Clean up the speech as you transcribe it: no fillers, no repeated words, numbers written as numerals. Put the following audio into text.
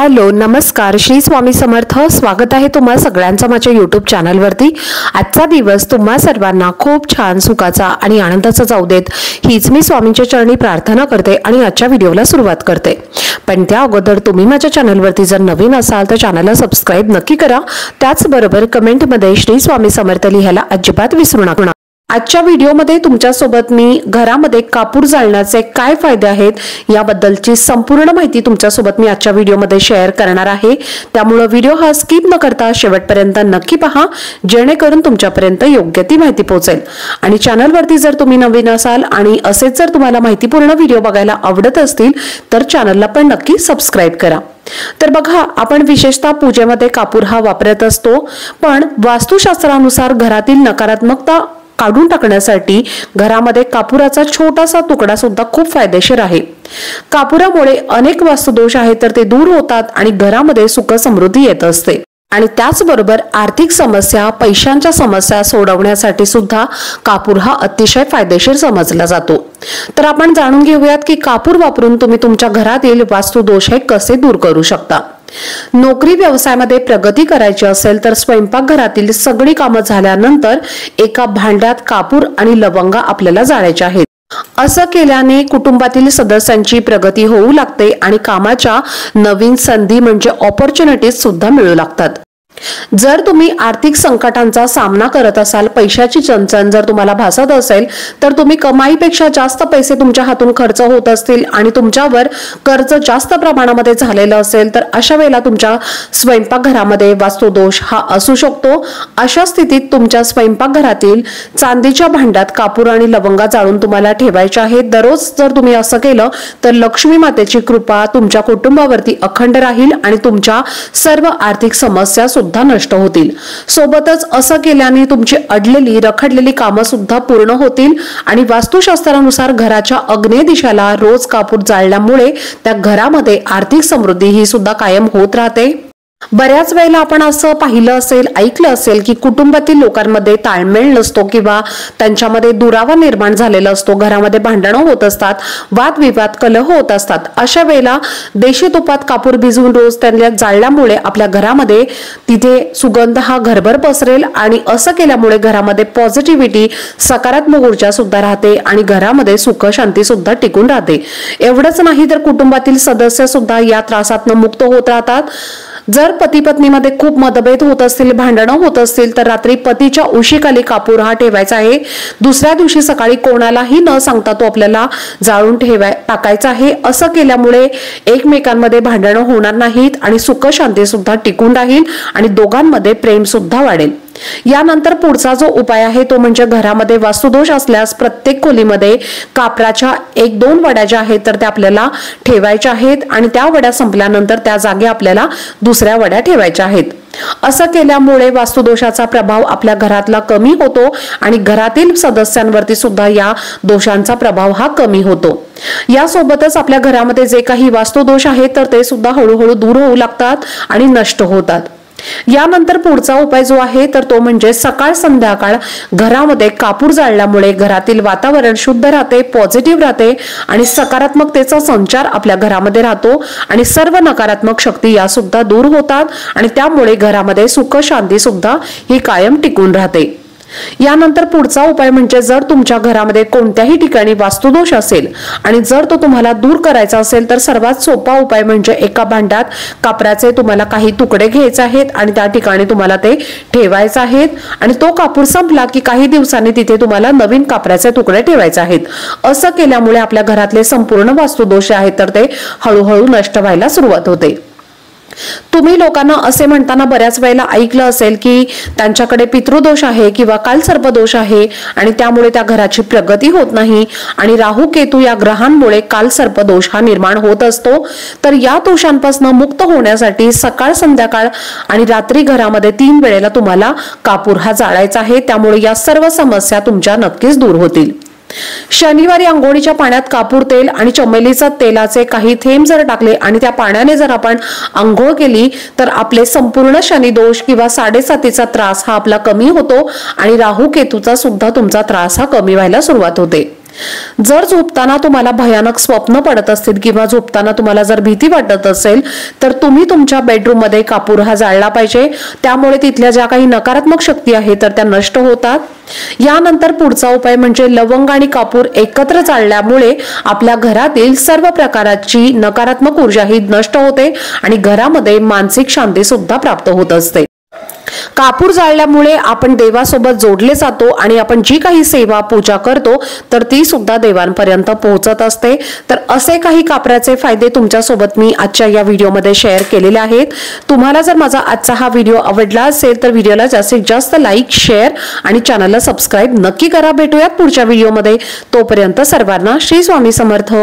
Hello नमस्कार श्री स्वामी समर्थ। स्वागत आहे तुम्हा सगळ्यांचं माझ्या YouTube चॅनलवरती। आजचा दिवस तुम्हा सर्वांना खूप छान सुखाचा आणि आनंदाचा जाऊ देत हीच मी स्वामींच्या चरणी प्रार्थना करते आणि आजच्या व्हिडिओला सुरुवात करते। पण त्या अगोदर तुम्ही माझ्या चॅनलवरती जर नवीन असाल तर चॅनलला सबस्क्राइब नक्की करा। त्याचबरोबर कमेंटमध्ये श्री स्वामी समर्थ लिहायला अजिबात विसरू नका। आजच्या व्हिडिओमध्ये तुमच्यासोबत मी घरामध्ये कापूर जाळण्याचे काय फायदे आहेत याबद्दलची संपूर्ण माहिती तुमच्यासोबत मी आजच्या व्हिडिओमध्ये शेअर करणार आहे। त्यामुळे व्हिडिओ हा स्किप न करता शेवटपर्यंत नक्की पहा, जेणेकरून तुमच्यापर्यंत योग्य ती माहिती पोहोचेल। आणि चॅनलवरती जर तुम्ही नवीन असाल आणि असेच जर तुम्हाला माहितीपूर्ण व्हिडिओ बघायला आवडत असतील तर चॅनलला पण नक्की सबस्क्राइब करा। तर बघा, आपण विशेषतः पूजेमध्ये कापूर हा वापरत असतो, पण वास्तुशास्त्रानुसार घरातील नकारात्मकता काढून टाकण्यासाठी घरामध्ये कापुराचा छोटासा तुकडा सुद्धा खूप फायदेशीर आहे। कापुरामुळे अनेक वास्तुदोष आहेत तर ते दूर होतात आणि घरामध्ये सुख समृद्धी येत असते। आणि त्याचबरोबर आर्थिक समस्या, पैशांच्या समस्या सोडवण्यासाठी सुद्धा कापूर हा अतिशय फायदेशीर समजला जातो। तर आपण जाणून घेऊयात की कापूर वापरून तुम्ही तुमच्या घरातील वास्तुदोष हे कसे दूर करू शकता। नोकरी व्यवसायामध्ये प्रगती करायची असेल तर स्वयंपाकघरातील सगळी कामं झाल्यानंतर एका भांड्यात कापूर आणि लवंगा आपल्याला जाळायचे आहेत। असं केल्याने कुटुंबातील सदस्यांची प्रगती होऊ लागते आणि कामाच्या नवीन संधी म्हणजे ऑपॉर्च्युनिटीज सुद्धा मिळू लागतात। जर तुम्ही आर्थिक संकटांचा सामना करत असाल, पैशाची चणचण जर तुम्हाला भासत असेल तर तुम्ही कमाईपेक्षा जास्त पैसे तुमच्या हातून खर्च होत असतील आणि तुमच्यावर कर्ज जास्त प्रमाणामध्ये झालेलं असेल तर अशा वेळेला तुमच्या स्वयंपाकघरामध्ये वास्तुदोष हा असू शकतो। अशा स्थितीत तुमच्या स्वयंपाकघरातील चांदीच्या भांड्यात कापूर आणि लवंगा जाळून तुम्हाला ठेवायचे आहेत। दररोज जर तुम्ही असं केलं तर लक्ष्मी मातेची कृपा तुमच्या कुटुंबावरती अखंड राहील आणि तुमच्या सर्व आर्थिक समस्या सुद्धा नष्ट होतील। सोबतच असं केल्याने तुमची अडलेली रखडलेली कामं सुद्धा पूर्ण होतील आणि वास्तुशास्त्रानुसार घराच्या आग्नेय दिशेला रोज कापूर जाळल्यामुळे त्या घरामध्ये आर्थिक समृद्धी ही सुद्धा कायम होत राहते। बऱ्याच वेळेला आपण असं पाहिलं असेल, ऐकलं असेल की कुटुंबातील लोकांमध्ये ताळमेळ नसतो किंवा त्यांच्यामध्ये दुरावा निर्माण झालेला असतो, घरामध्ये भांडणं होत असतात, वादविवाद कलह होत असतात। अशा वेळेला देशी तुपात कापूर भिजवून रोज त्यांना जाळल्यामुळे आपल्या घरामध्ये तिथे सुगंध हा घरभर पसरेल आणि असं केल्यामुळे घरामध्ये पॉझिटिव्हिटी, सकारात्मक ऊर्जा सुद्धा राहते आणि घरामध्ये सुख शांती सुद्धा टिकून राहते। एवढंच नाही तर कुटुंबातील सदस्य सुद्धा या त्रासातून मुक्त होत राहतात। जर पती पत्नीमध्ये खूप मतभेद होत असतील, भांडणं होत असतील तर रात्री पतीच्या उशीखाली कापूर हा ठेवायचा आहे। दुसऱ्या दिवशी सकाळी कोणालाही न सांगता तो आपल्याला जाळून टाकायचा आहे। असं केल्यामुळे एकमेकांमध्ये भांडणं होणार नाहीत आणि सुख शांती सुद्धा टिकून राहील आणि दोघांमध्ये प्रेम सुद्धा वाढेल। यानंतर पुढचा जो उपाय आहे तो म्हणजे घरामध्ये वास्तुदोष असल्यास प्रत्येक खोलीमध्ये कापराच्या 1-2 वड्या ज्या आहेत तर त्या आपल्याला ठेवायच्या आहेत आणि त्या वड्या संपल्यानंतर त्या जागी आपल्याला दुसऱ्या वड्या ठेवायच्या आहेत। असं केल्यामुळे वास्तुदोषाचा प्रभाव आपल्या घरातला कमी होतो आणि घरातील सदस्यांवरती सुद्धा या दोषांचा प्रभाव हा कमी होतो। यासोबतच आपल्या घरामध्ये जे काही वास्तुदोष आहेत तर ते सुद्धा हळूहळू दूर होऊ लागतात आणि नष्ट होतात। यानंतर पुढचा उपाय जो आहे तर तो म्हणजे सकाळ संध्याकाळ घरामध्ये कापूर जाळल्यामुळे घरातील वातावरण शुद्ध राहते, पॉझिटिव्ह राहते आणि सकारात्मकतेचा संचार आपल्या घरामध्ये राहतो आणि सर्व नकारात्मक शक्ती या सुद्धा दूर होतात आणि त्यामुळे घरामध्ये सुख शांती सुद्धा ही कायम टिकून राहते। यानंतर पुढचा उपाय म्हणजे जर तुमच्या घरामध्ये कोणत्याही ठिकाणी वास्तुदोष असेल आणि जर तो तुम्हाला दूर करायचा असेल तर सर्वात सोपा उपाय म्हणजे एका भांड्यात कापराचे तुम्हाला काही तुकडे घ्यायचे आहेत आणि त्या ठिकाणी तुम्हाला ते ठेवायचे आहेत आणि तो कापूर संपला की काही दिवसांनी तिथे तुम्हाला नवीन कापराचे तुकडे ठेवायचे आहेत। असं केल्यामुळे आपल्या घरातले संपूर्ण वास्तुदोष आहेत तर ते हळूहळू नष्ट व्हायला सुरुवात होते। तुम्ही लोकांना असे म्हणताना बऱ्याच वेळेला ऐकलं असेल की त्यांच्याकडे पितृदोष आहे किंवा कालसर्पदोष आहे आणि त्यामुळे त्या घराची प्रगती होत नाही आणि राहू केतू या ग्रहांमुळे कालसर्पदोष हा निर्माण होत असतो। तर या दोषांपासून मुक्त होण्यासाठी सकाळ संध्याकाळ आणि रात्री घरामध्ये 3 वेळेला तुम्हाला कापूर हा जाळायचा आहे। त्यामुळे या सर्व समस्या तुमच्या नक्कीच दूर होतील। शनिवारी अंघोळीच्या पाण्यात कापूर तेल आणि चमेलीच्या तेलाचे काही थेंब जर टाकले आणि त्या पाण्याने जर आपण अंघोळ केली तर आपले संपूर्ण शनी दोष किंवा 7.5चा त्रास हा आपला कमी होतो आणि राहू केतूचा सुद्धा तुमचा त्रास हा कमी व्हायला सुरुवात होते। जर झोपताना तुम्हाला भयानक स्वप्न पडत असतील किंवा झोपताना तुम्हाला जर भीती वाटत असेल तर तुम्ही तुमच्या बेडरूम मध्ये कापूर हा जाळला पाहिजे। त्यामुळे तिथल्या ज्या काही नकारात्मक शक्ती आहेत तर त्या नष्ट होतात। यानंतर पुढचा उपाय म्हणजे लवंग आणि कापूर एकत्र जाळल्यामुळे आपल्या घरातील सर्व प्रकारची नकारात्मक ऊर्जा ही नष्ट होते आणि घरामध्ये मानसिक शांती सुद्धा प्राप्त होत असते। कापूर जाळल्यामुळे आपण देवासोबत जोडले जातो आणि आपण जी काही सेवा पूजा करतो तर ती सुद्धा देवांपर्यंत पोहोचत असते। तर असे काही कापराचे फायदे तुमच्या सोबत मी आजच्या या व्हिडिओमध्ये शेअर केलेले आहेत। तुम्हाला जर माझा आजचा हा व्हिडिओ आवडला असेल तर व्हिडिओला जास्तीत जास्त लाईक, शेअर आणि चॅनलला सबस्क्राइब नक्की करा। भेटूयात पुढच्या व्हिडिओमध्ये। तोपर्यंत सर्वांना श्री स्वामी समर्थ।